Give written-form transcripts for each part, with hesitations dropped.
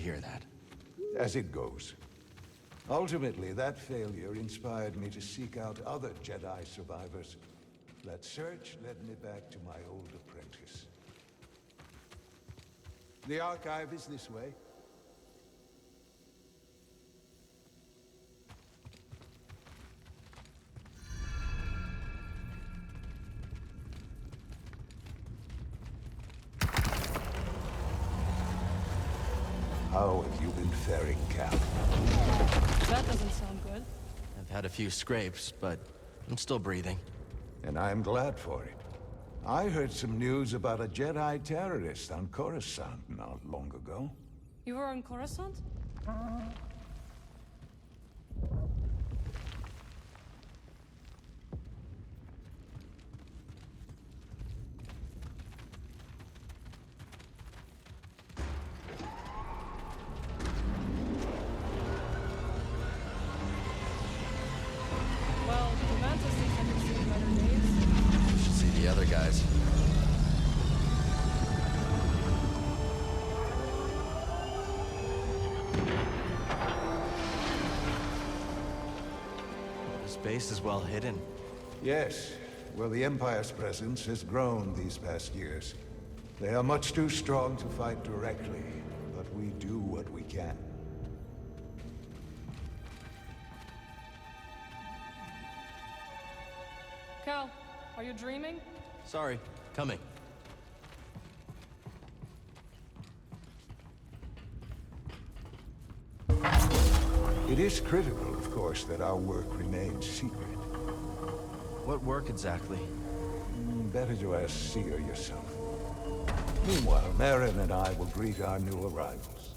hear that. As it goes. Ultimately, that failure inspired me to seek out other Jedi survivors. That search led me back to my old apprentice. The archive is this way. How have you been faring, Cal? That doesn't sound good. I've had a few scrapes, but I'm still breathing. And I'm glad for it. I heard some news about a Jedi terrorist on Coruscant not long ago. You were on Coruscant? Well, the Mantis thinks I can see better days. You should see the other guys. This base is well hidden. Yes. Well, the Empire's presence has grown these past years. They are much too strong to fight directly, but we do what we can. Cal, are you dreaming? Sorry, coming. It is critical, of course, that our work remains secret. What work exactly? Better to ask Cere yourself. Meanwhile, Merrin and I will greet our new arrivals.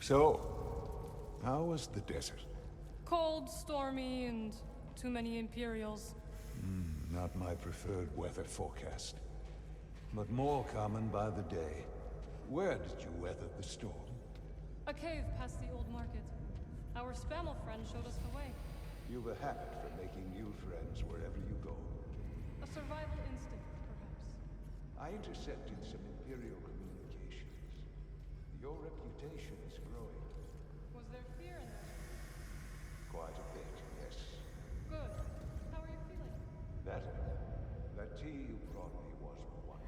So, how was the desert? Cold, stormy, and too many Imperials. Not my preferred weather forecast. But more common by the day. Where did you weather the storm? A cave past the old market. Our Spammel friend showed us the way. You've a habit for making new friends wherever you go. A survival instinct, perhaps. I intercepted some Imperial communications. Your reputation is growing. Was there fear in that? Quite a bit, yes. Good. How are you feeling? Better. That tea you brought me was wonderful.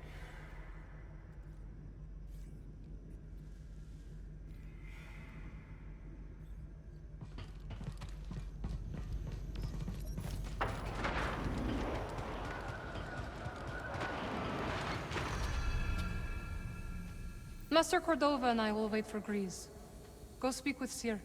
Master Cordova and I will wait for Grease. Go speak with Cere.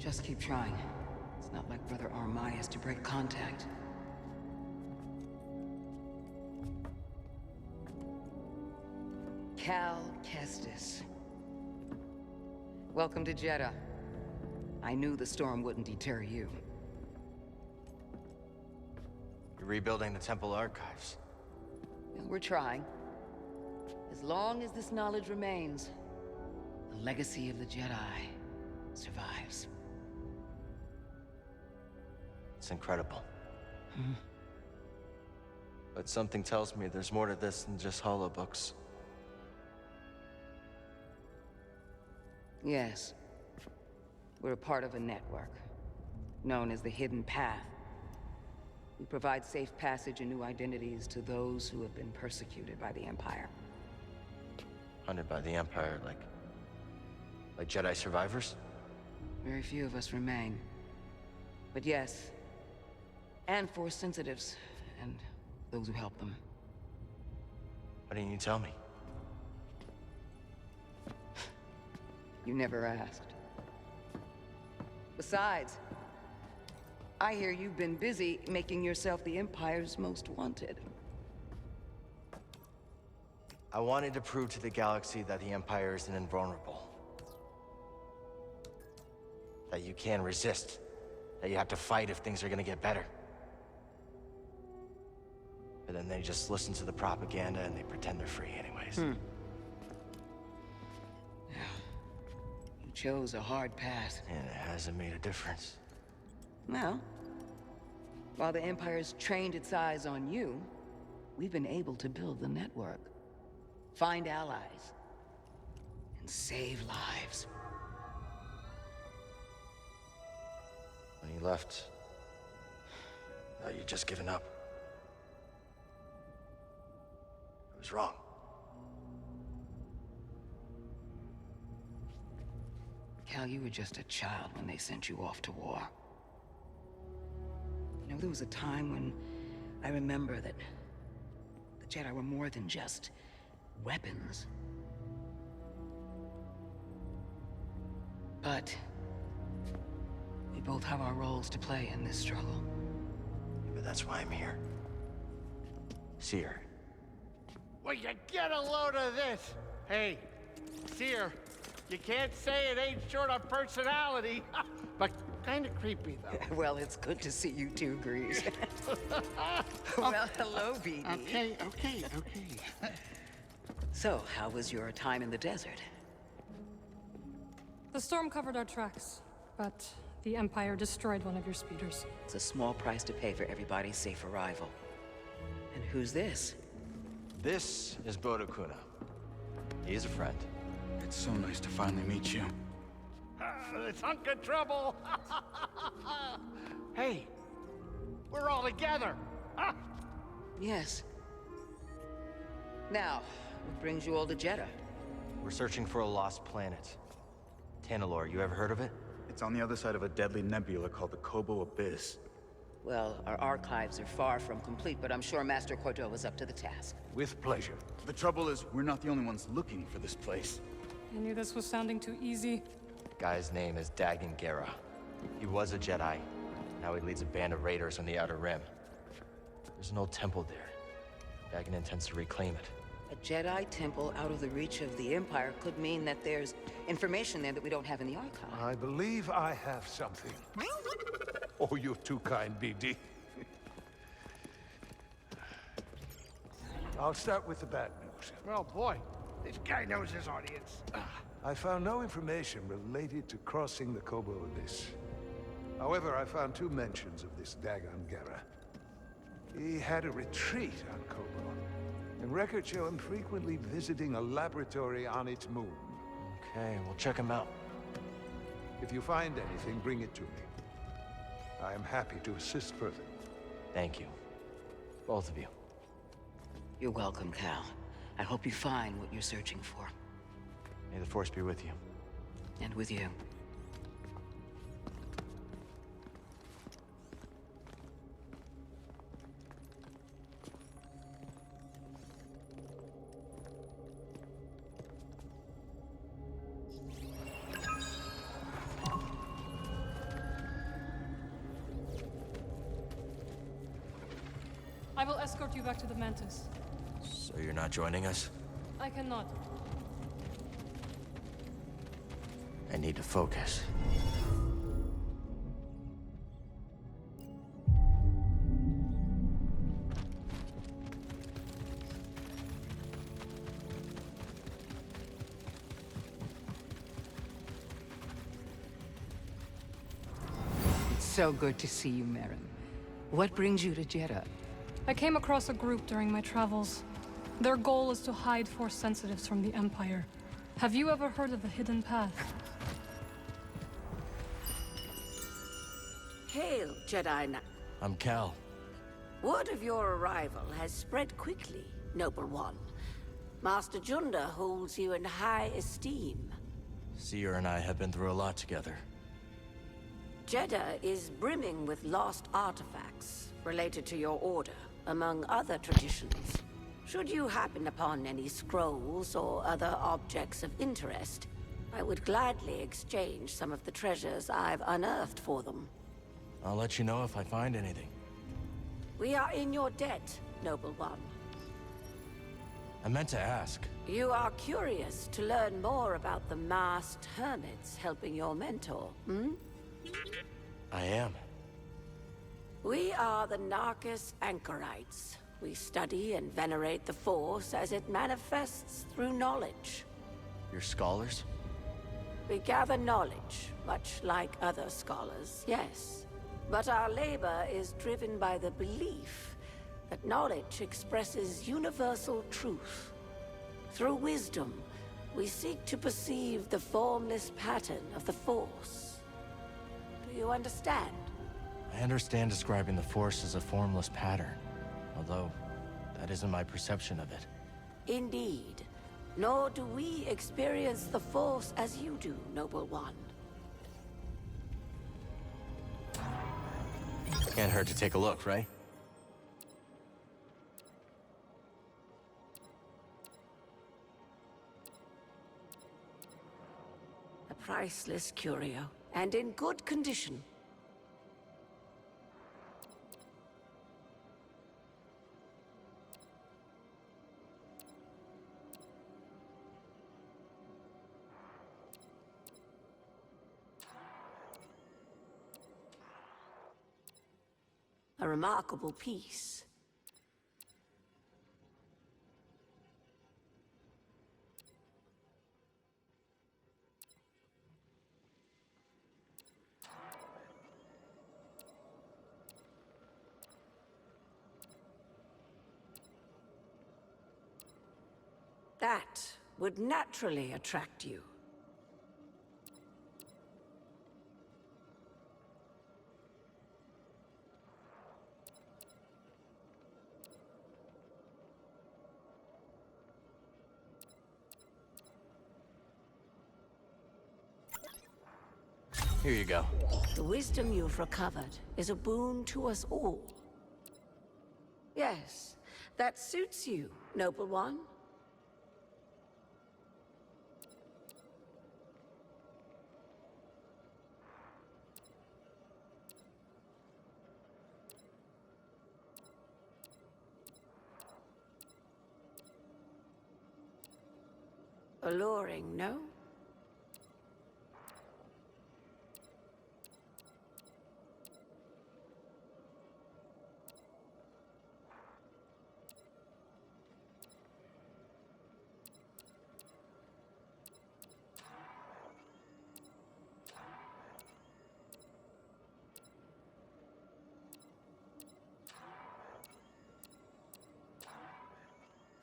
Just keep trying. It's not like Brother Armai has to break contact. Cal Kestis. Welcome to Jeddah. I knew the storm wouldn't deter you. You're rebuilding the temple archives. We're trying. As long as this knowledge remains, the legacy of the Jedi survives. It's incredible. But something tells me there's more to this than just holobooks. Yes. We're a part of a network, known as the Hidden Path. We provide safe passage and new identities to those who have been persecuted by the Empire. Hunted by the Empire, like Jedi survivors? Very few of us remain. But yes, and Force sensitives, and those who help them. Why didn't you tell me? You never asked. Besides, I hear you've been busy making yourself the Empire's most wanted. I wanted to prove to the galaxy that the Empire isn't invulnerable. That you can resist. That you have to fight if things are gonna get better. But then they just listen to the propaganda and they pretend they're free anyways. You chose a hard path. And it hasn't made a difference. Well, while the Empire's trained its eyes on you, we've been able to build the network. Find allies. And save lives. When you left, I thought you'd just given up. I was wrong. Cal, you were just a child when they sent you off to war. You know, there was a time when I remember that the Jedi were more than just weapons. But we both have our roles to play in this struggle. But that's why I'm here. Cere. Will you get a load of this? Hey, Cere, you can't say it ain't short of personality, but kind of creepy, though. Well, it's good to see you too, Grease. Well, hello, BD. Okay. So, how was your time in the desert? The storm covered our tracks, but the Empire destroyed one of your speeders. It's a small price to pay for everybody's safe arrival. And who's this? This is Bodokuna. He is a friend. It's so nice to finally meet you. This hunk of trouble. Hey, we're all together. Huh? Yes. Now, what brings you all to Jeddah? We're searching for a lost planet. Tanalorr, you ever heard of it? It's on the other side of a deadly nebula called the Kobo Abyss. Well, our archives are far from complete, but I'm sure Master Cordova's up to the task. With pleasure. The trouble is, we're not the only ones looking for this place. I knew this was sounding too easy. Guy's name is Dagan Gera. He was a Jedi. Now he leads a band of raiders on the Outer Rim. There's an old temple there. Dagan intends to reclaim it. A Jedi temple out of the reach of the Empire could mean that there's information there that we don't have in the archive. I believe I have something. Oh, you're too kind, BD. I'll start with the bad news. Oh, boy. This guy knows his audience. I found no information related to crossing the Kobo Abyss. However, I found two mentions of this Dagan Gera. He had a retreat on Kobo, and records show him frequently visiting a laboratory on its moon. Okay, we'll check him out. If you find anything, bring it to me. I am happy to assist further. Thank you. Both of you. You're welcome, Cal. I hope you find what you're searching for. May the Force be with you. And with you. I will escort you back to the Mantis. So you're not joining us? I cannot. I need to focus. It's so good to see you, Merrin. What brings you to Jeddah? I came across a group during my travels. Their goal is to hide Force sensitives from the Empire. Have you ever heard of the Hidden Path? Hail, Jedi Knight. I'm Cal. Word of your arrival has spread quickly, Noble One. Master Junda holds you in high esteem. Cere and I have been through a lot together. Jeddah is brimming with lost artifacts related to your order, among other traditions. Should you happen upon any scrolls or other objects of interest, I would gladly exchange some of the treasures I've unearthed for them. I'll let you know if I find anything. We are in your debt, Noble One. I meant to ask. You are curious to learn more about the masked hermits helping your mentor, hmm? I am. We are the Narcus Anchorites. We study and venerate the Force as it manifests through knowledge. You're scholars? We gather knowledge, much like other scholars, yes. But our labor is driven by the belief that knowledge expresses universal truth. Through wisdom, we seek to perceive the formless pattern of the Force. Do you understand? I understand describing the Force as a formless pattern, although that isn't my perception of it. Indeed. Nor do we experience the Force as you do, Noble One. Can't hurt to take a look, right? A priceless curio, and in good condition. A remarkable piece. That would naturally attract you. Here you go. The wisdom you've recovered is a boon to us all. Yes, that suits you, Noble One. Alluring, no?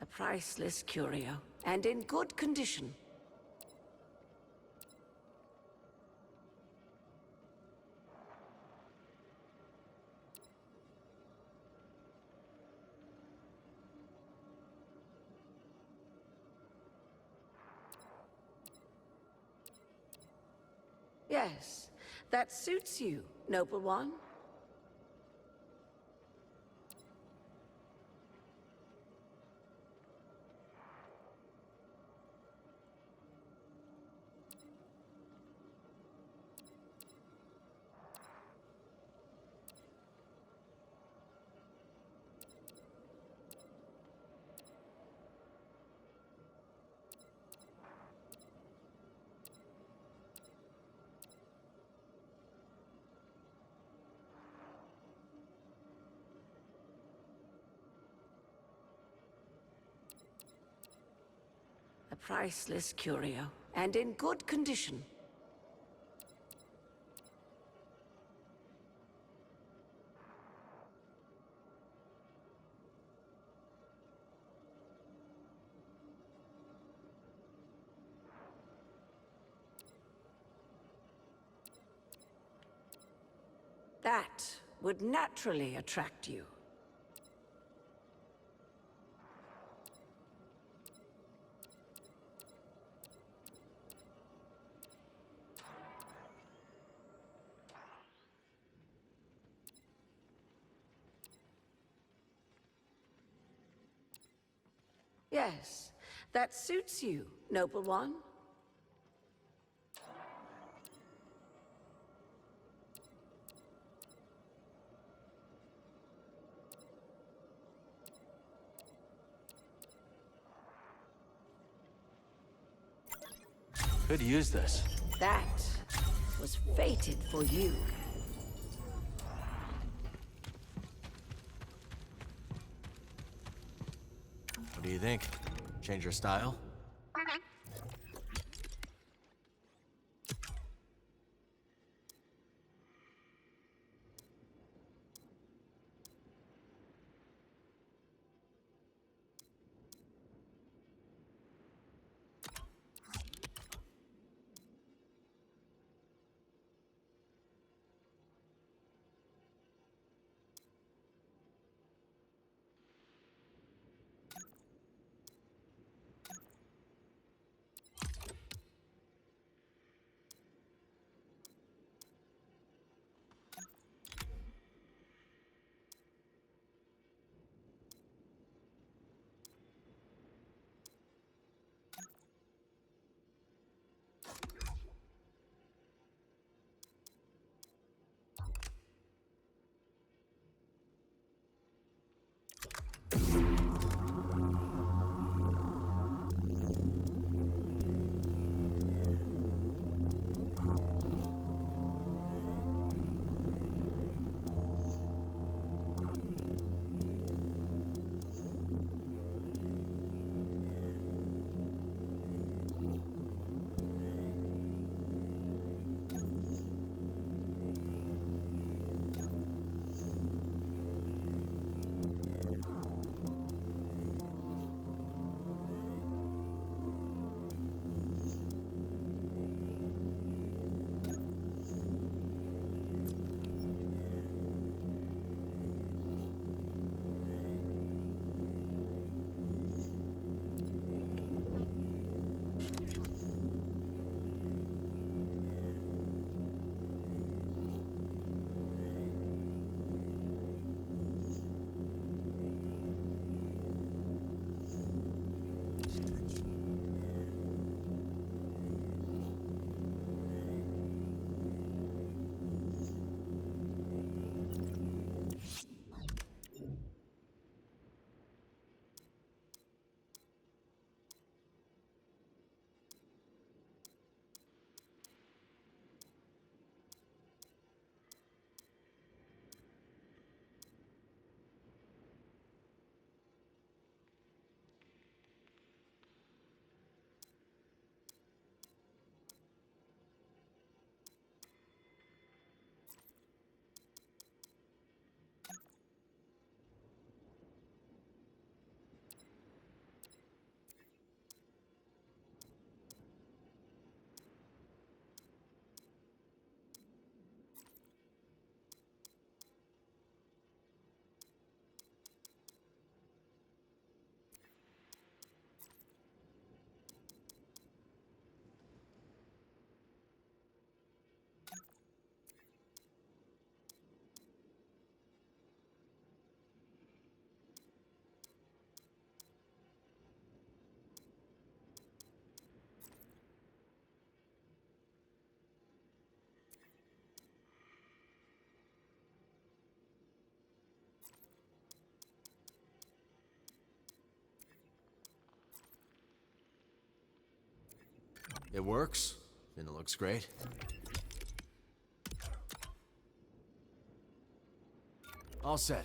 A priceless curio, and in good condition. Yes, that suits you, Noble One. A priceless curio, and in good condition. That would naturally attract you. Yes, that suits you, noble one. Could use this. That was fated for you. What do you think? Change your style? It works, and it looks great. All set.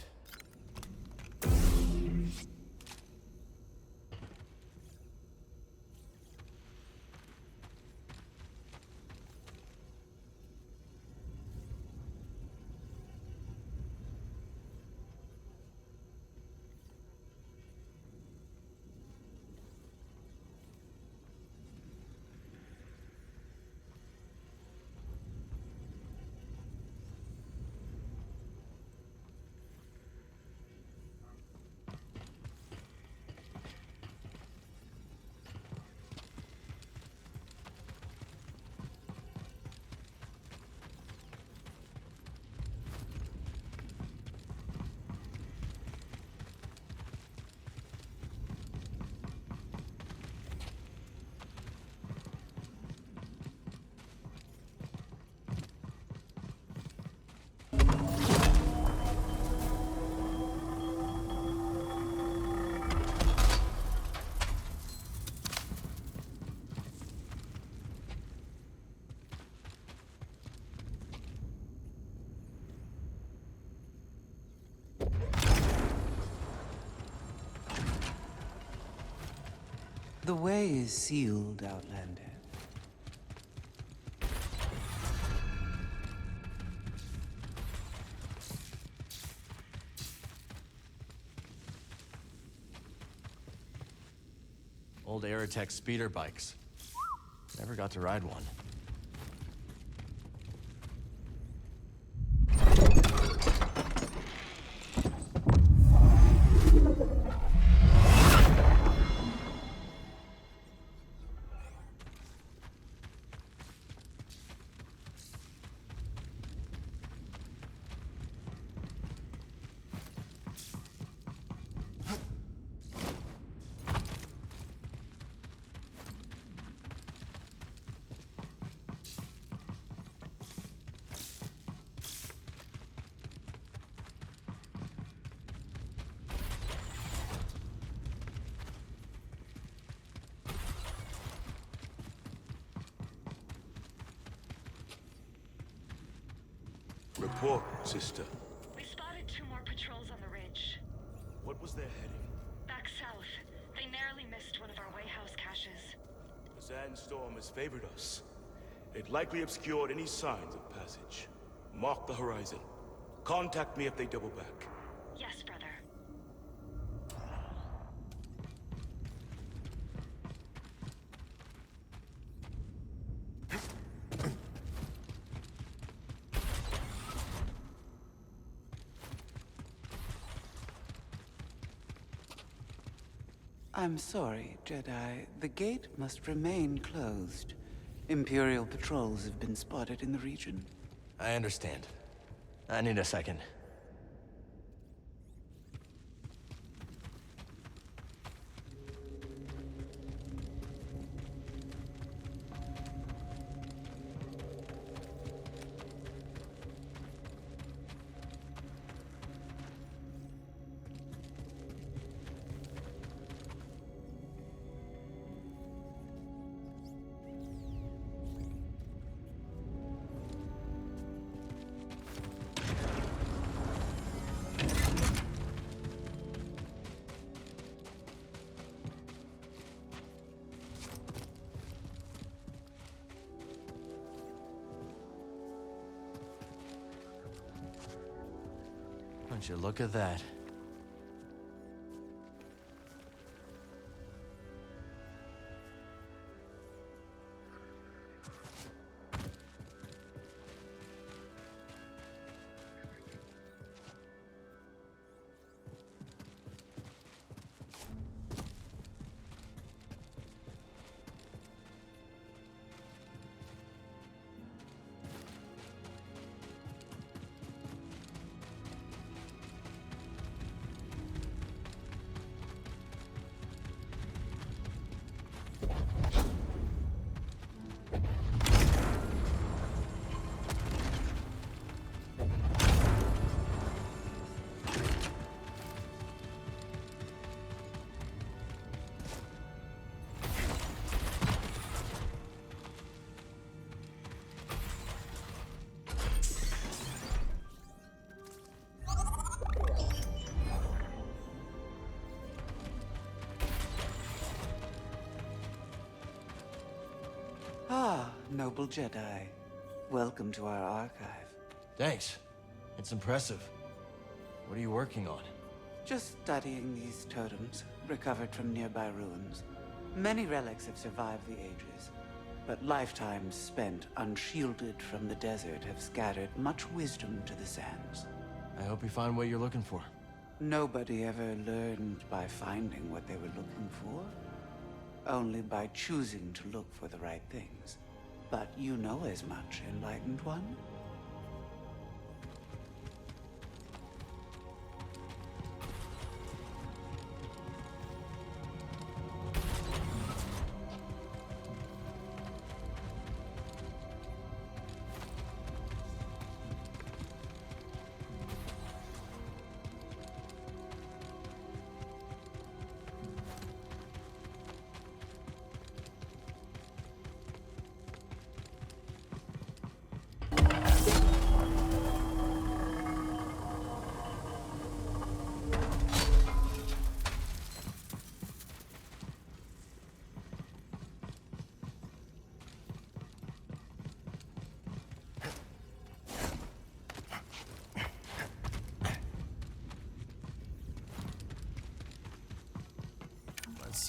The way is sealed, Outlander. Old Aerotech speeder bikes. Never got to ride one. Report, sister. We spotted 2 more patrols on the ridge. What was their heading? Back south. They narrowly missed one of our Wayhouse caches. The sandstorm has favored us. It likely obscured any signs of passage. Mark the horizon. Contact me if they double back. Yes, brother. I'm sorry, Jedi. The gate must remain closed. Imperial patrols have been spotted in the region. I understand. I need a second. Would you look at that? Ah, noble Jedi. Welcome to our archive. Thanks. It's impressive. What are you working on? Just studying these totems, recovered from nearby ruins. Many relics have survived the ages, but lifetimes spent unshielded from the desert have scattered much wisdom to the sands. I hope you find what you're looking for. Nobody ever learned by finding what they were looking for. Only by choosing to look for the right things. But you know as much, Enlightened One.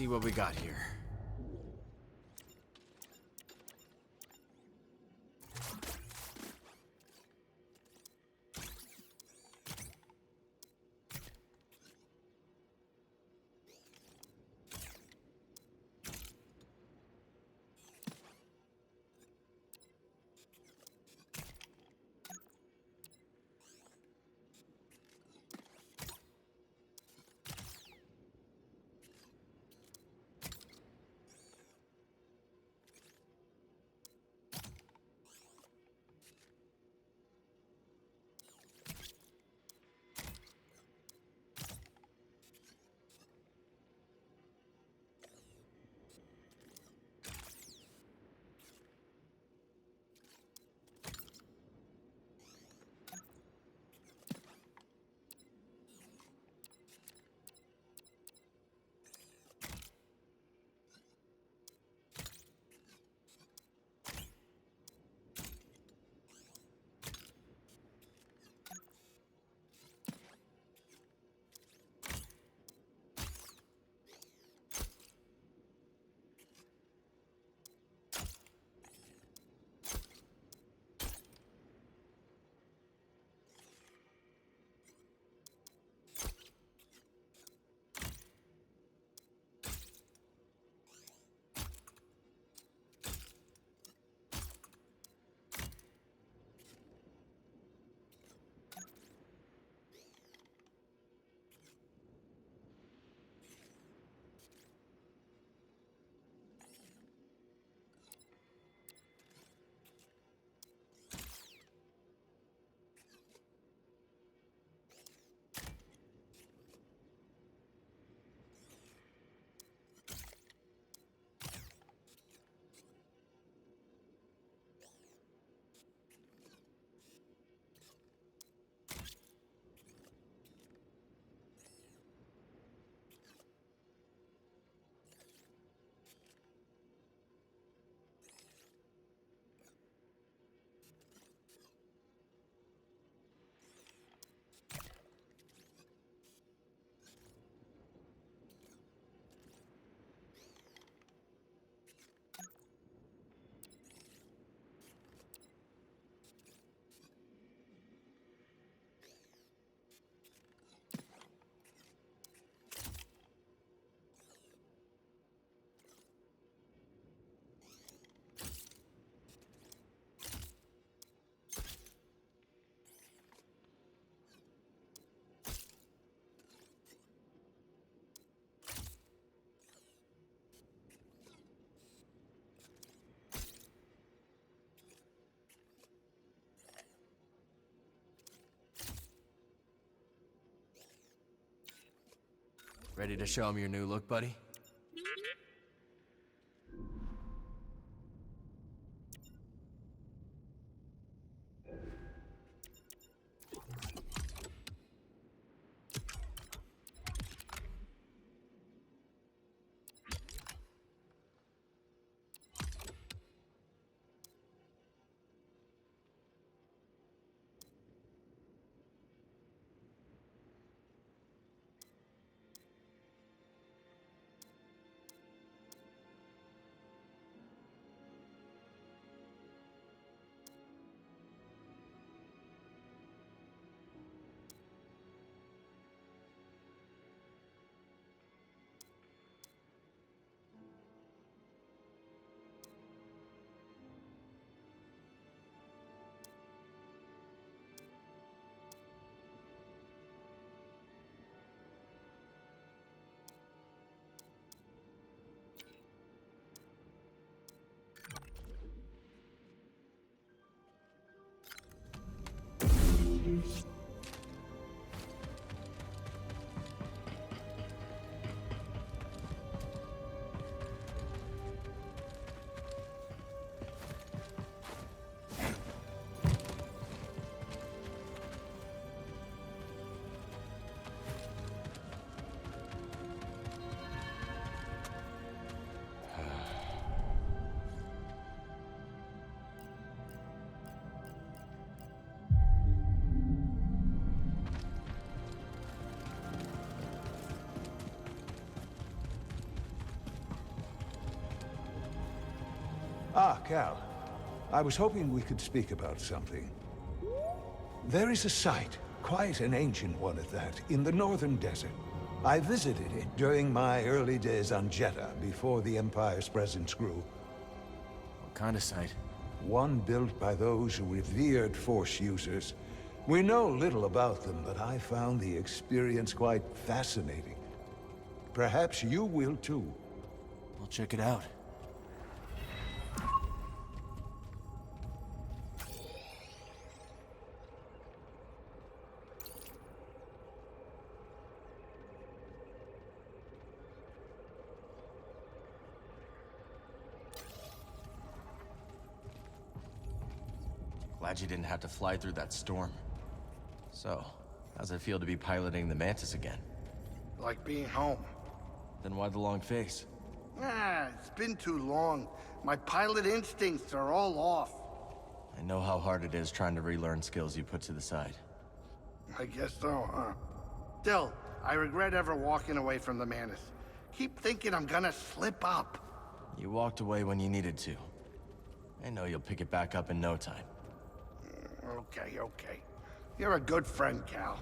see what we got here. Ready to show him your new look, buddy? Ah, Cal. I was hoping we could speak about something. There is a site, quite an ancient one at that, in the northern desert. I visited it during my early days on Jeddah, before the Empire's presence grew. What kind of site? One built by those revered Force users. We know little about them, but I found the experience quite fascinating. Perhaps you will too. I'll check it out. Glad you didn't have to fly through that storm. So, how's it feel to be piloting the Mantis again? Like being home. Then why the long face? It's been too long. My pilot instincts are all off. I know how hard it is trying to relearn skills you put to the side. I guess so, huh? Still, I regret ever walking away from the Mantis. Keep thinking I'm gonna slip up. You walked away when you needed to. I know you'll pick it back up in no time. Okay. You're a good friend, Cal.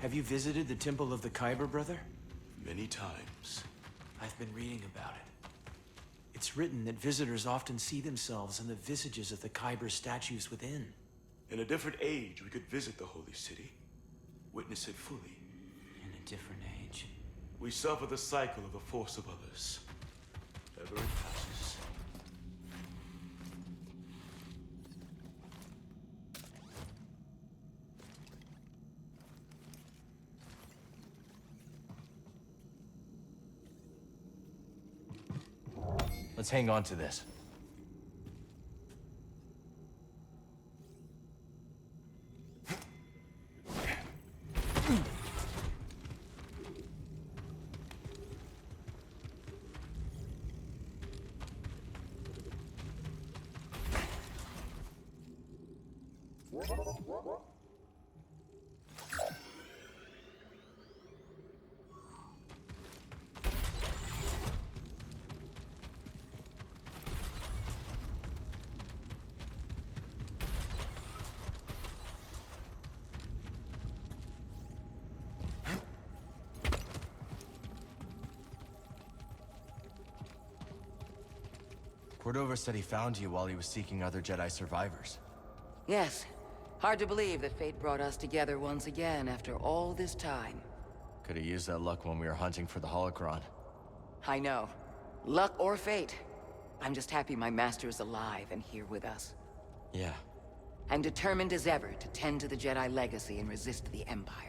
Have you visited the Temple of the Kyber, brother? Many times. I've been reading about it. It's written that visitors often see themselves in the visages of the Kyber statues within. In a different age, we could visit the holy city, witness it fully. In a different age. We suffer the cycle of the force of others. Ever it passes. Let's hang on to this. Cordova said he found you while he was seeking other Jedi survivors. Yes. Hard to believe that fate brought us together once again after all this time. Could have used that luck when we were hunting for the holocron. I know. Luck or fate. I'm just happy my master is alive and here with us. Yeah. I'm determined as ever to tend to the Jedi legacy and resist the Empire.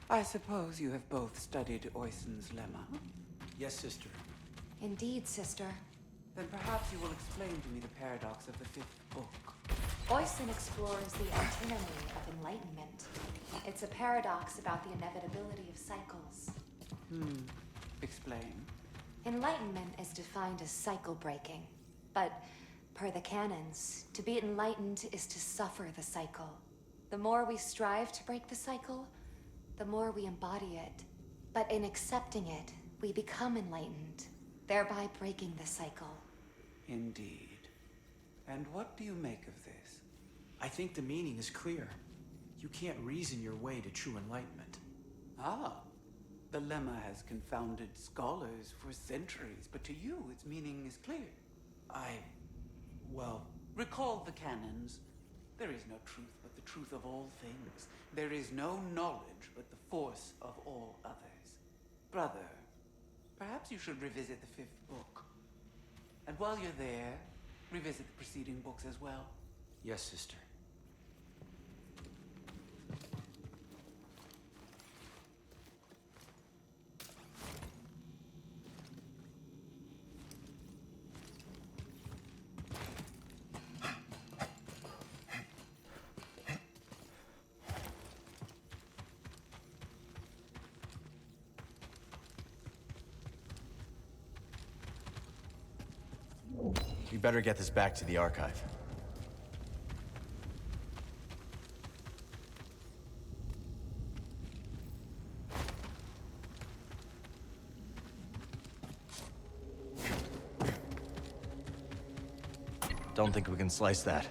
I suppose you have both studied Oisin's lemma? Yes, sister. Indeed, sister. Then perhaps you will explain to me the paradox of the fifth book. Oisin explores the antinomy of enlightenment. It's a paradox about the inevitability of cycles. Explain. Enlightenment is defined as cycle breaking. But, per the canons, to be enlightened is to suffer the cycle. The more we strive to break the cycle, the more we embody it. But in accepting it, we become enlightened, thereby breaking the cycle. Indeed. And what do you make of this? I think the meaning is clear. You can't reason your way to true enlightenment. Ah, the lemma has confounded scholars for centuries, but to you its meaning is clear. Well... Recall the canons. There is no truth but the truth of all things. There is no knowledge but the force of all others. Brother, perhaps you should revisit the 5th book. And while you're there, revisit the preceding books as well. Yes, sister. We better get this back to the archive. Don't think we can slice that.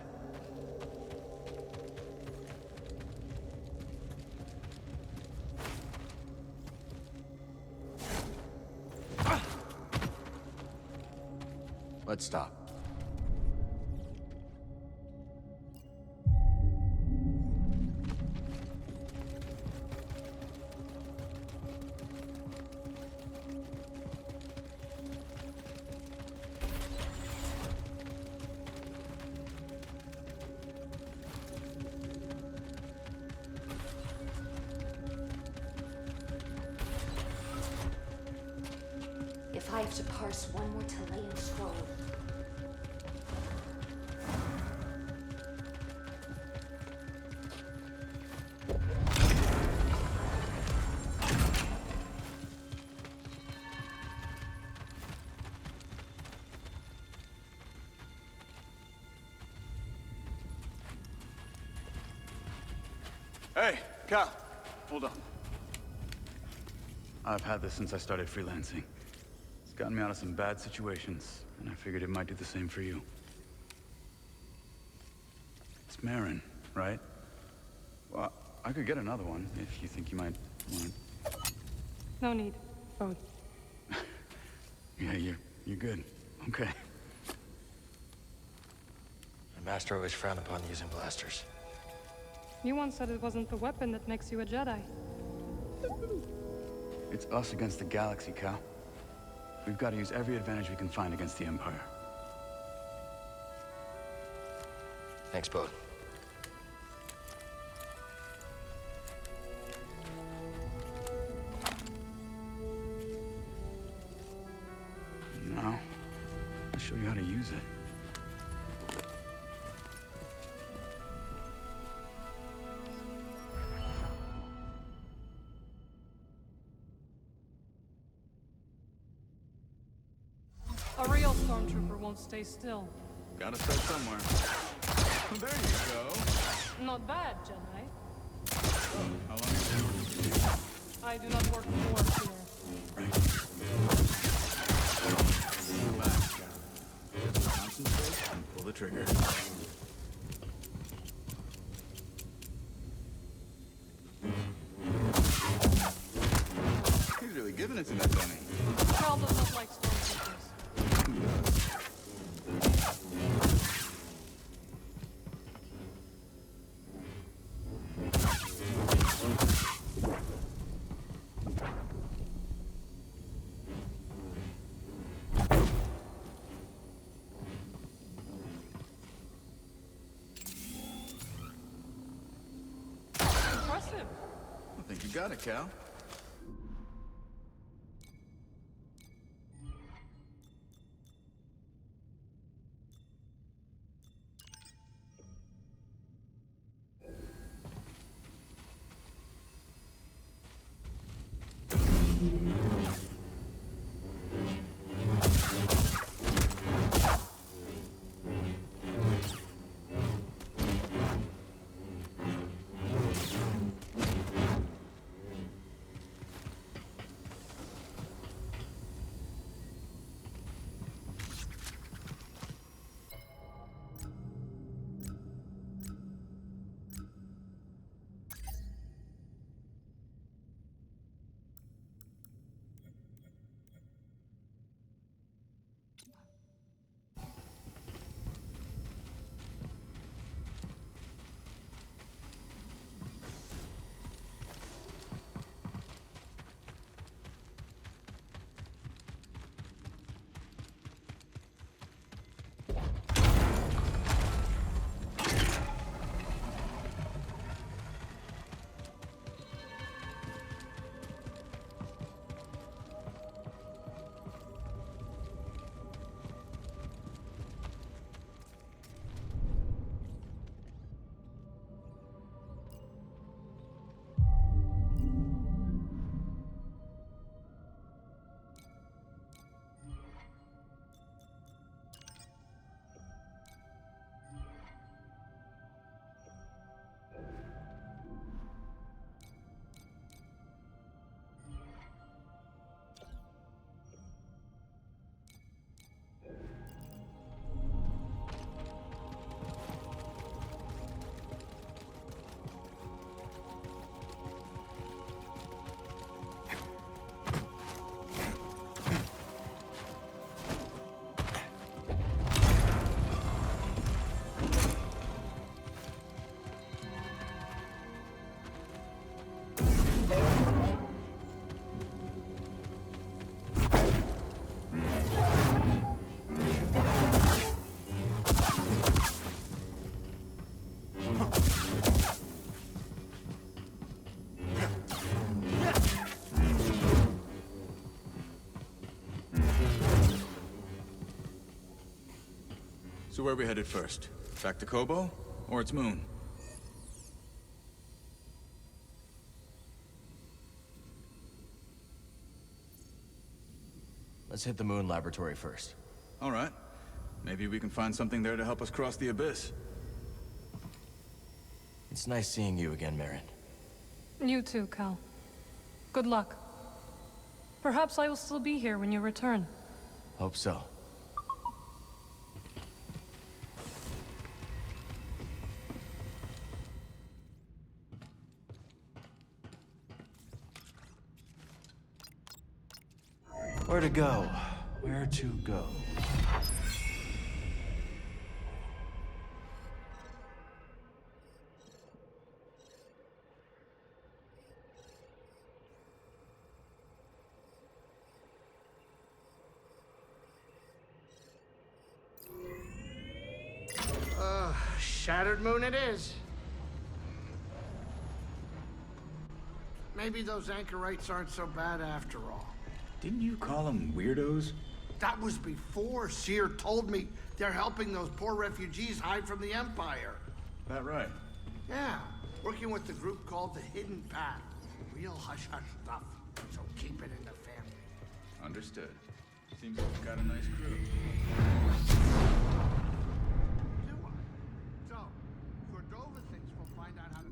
Let's stop. If I have to parse one more Telean scroll... Hey, Cal, hold on. I've had this since I started freelancing. It's gotten me out of some bad situations, and I figured it might do the same for you. It's Marin, right? Well, I could get another one if you think you might want it. No need. Both. Yeah, you're good. Okay. My master always frowned upon using blasters. You once said it wasn't the weapon that makes you a Jedi. It's us against the galaxy, Cal. We've got to use every advantage we can find against the Empire. Thanks, Bode. Now, I'll show you how to use it. A real stormtrooper won't stay still. Gotta start somewhere. There you go. Not bad, Jedi. How long have you been working? I do not work for Cere. Relax, Cal. Just concentrate and pull the trigger. He's really giving it to that dummy. Cal does not like stormtroopers. Impressive. I think you got it, Cal. So where are we headed first? Back to Kobo? Or its moon? Let's hit the moon laboratory first. All right. Maybe we can find something there to help us cross the abyss. It's nice seeing you again, Merrin. You too, Cal. Good luck. Perhaps I will still be here when you return. Hope so. Where to go? Where to go? Shattered moon it is. Maybe those anchorites aren't so bad after all. Didn't you call them weirdos? That was before Cere told me they're helping those poor refugees hide from the Empire. That right? Yeah, working with the group called the Hidden Path. Real hush-hush stuff, so keep it in the family. Understood. Seems like you've got a nice crew. Do I? So, Cordova thinks we'll find out how to...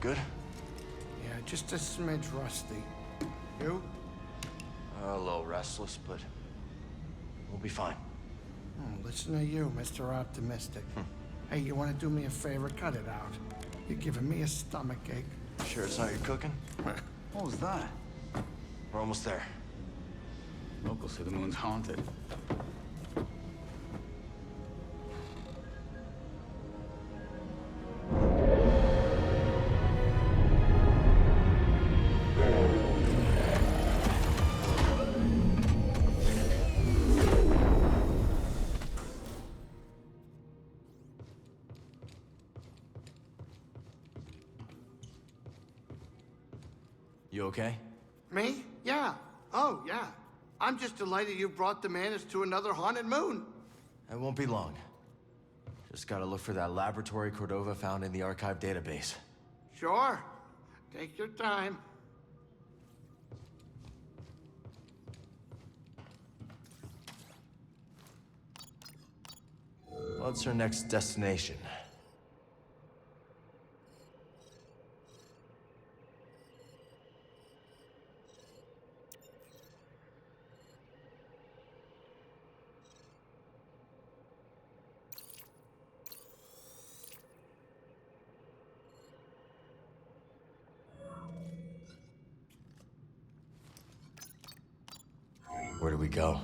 Good? Yeah, just a smidge rusty. You? A little restless, but we'll be fine. Oh, listen to you, Mr. Optimistic. Hey, you want to do me a favor? Cut it out. You're giving me a stomachache. Sure it's not your cooking? What was that? We're almost there. Locals say the moon's haunted. You okay? Me? Yeah. Oh, yeah. I'm just delighted you brought the Manus to another haunted moon. It won't be long. Just gotta look for that laboratory Cordova found in the archive database. Sure. Take your time. What's our next destination? Where do we go?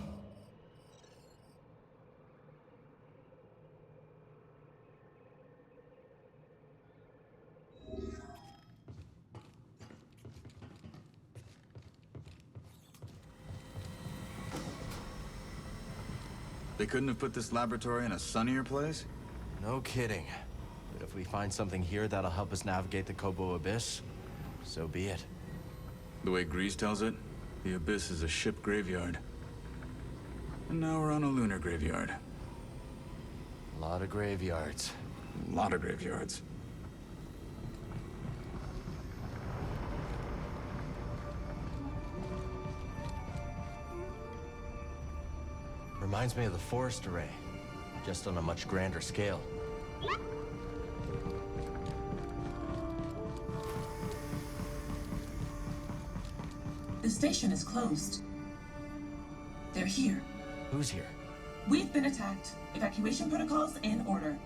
They couldn't have put this laboratory in a sunnier place? No kidding. But if we find something here that'll help us navigate the Kobo Abyss, so be it. The way Grease tells it, the Abyss is a ship graveyard. And now we're on a lunar graveyard. A lot of graveyards. A lot of graveyards. Reminds me of the forest array, just on a much grander scale. The station is closed. They're here. Who's here? We've been attacked. Evacuation protocols in order.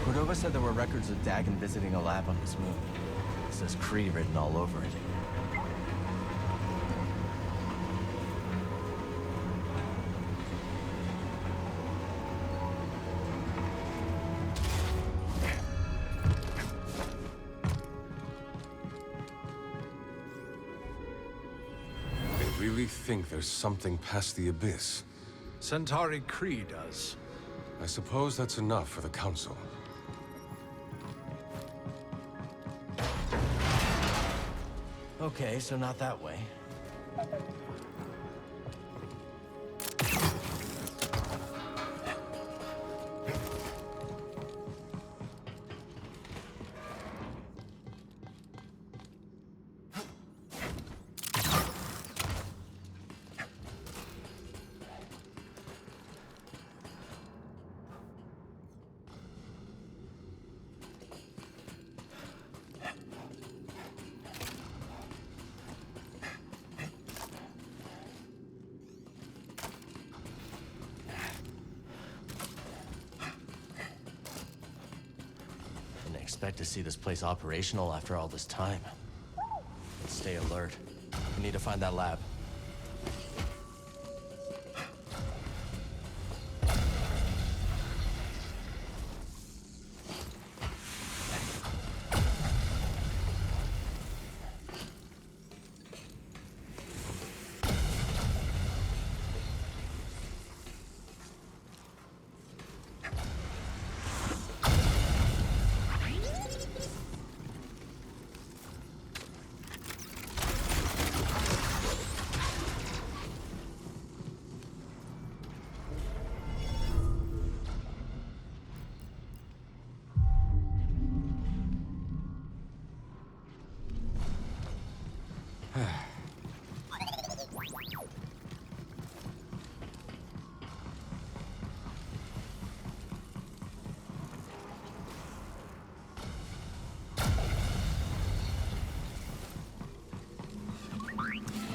Cordova said there were records of Dagon visiting a lab on this moon. It says Cere written all over it. They really think there's something past the Abyss. Centauri Cere does. I suppose that's enough for the Council. Okay, so not that way. Expect to see this place operational after all this time. Let's stay alert. We need to find that lab.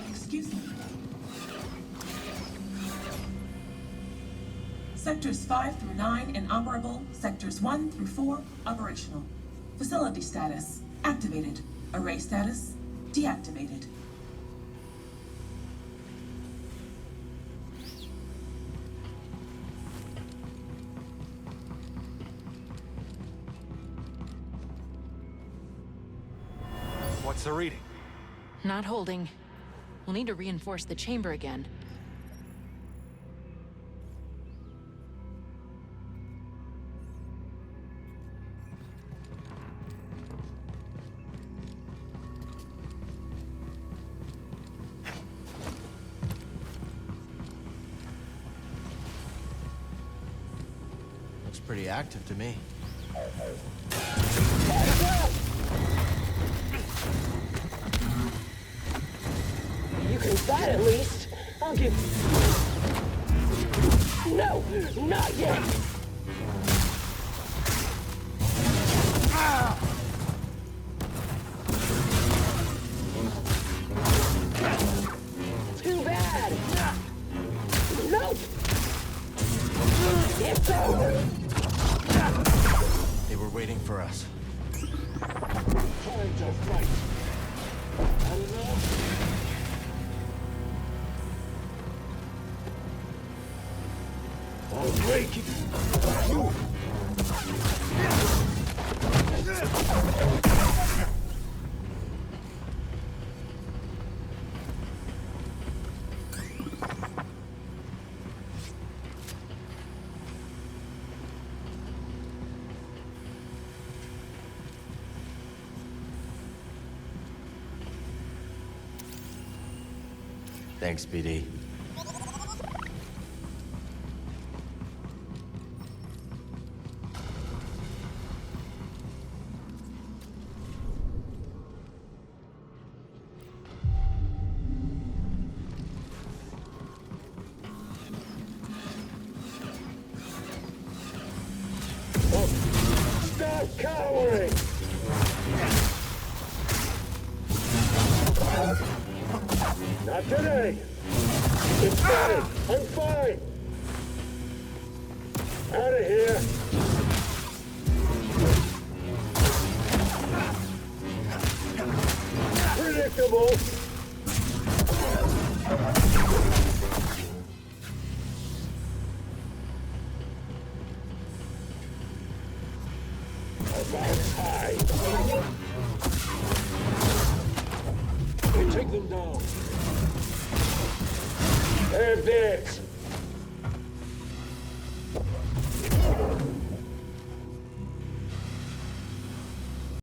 Excuse me. Sectors 5 through 9 inoperable. Sectors 1 through 4 operational. Facility status activated. Array status deactivated. What's the reading? Not holding. We'll need to reinforce the chamber again. Looks pretty active to me. You can fight at least. I'll give... No, not yet. Too bad. Nope. It's over. They were waiting for us. Time to fight. I'll break it. Thanks, BD. Stop cowering! Not today! It's fine! I'm fine! Out of here! Predictable! About time! We take them down. They're dead!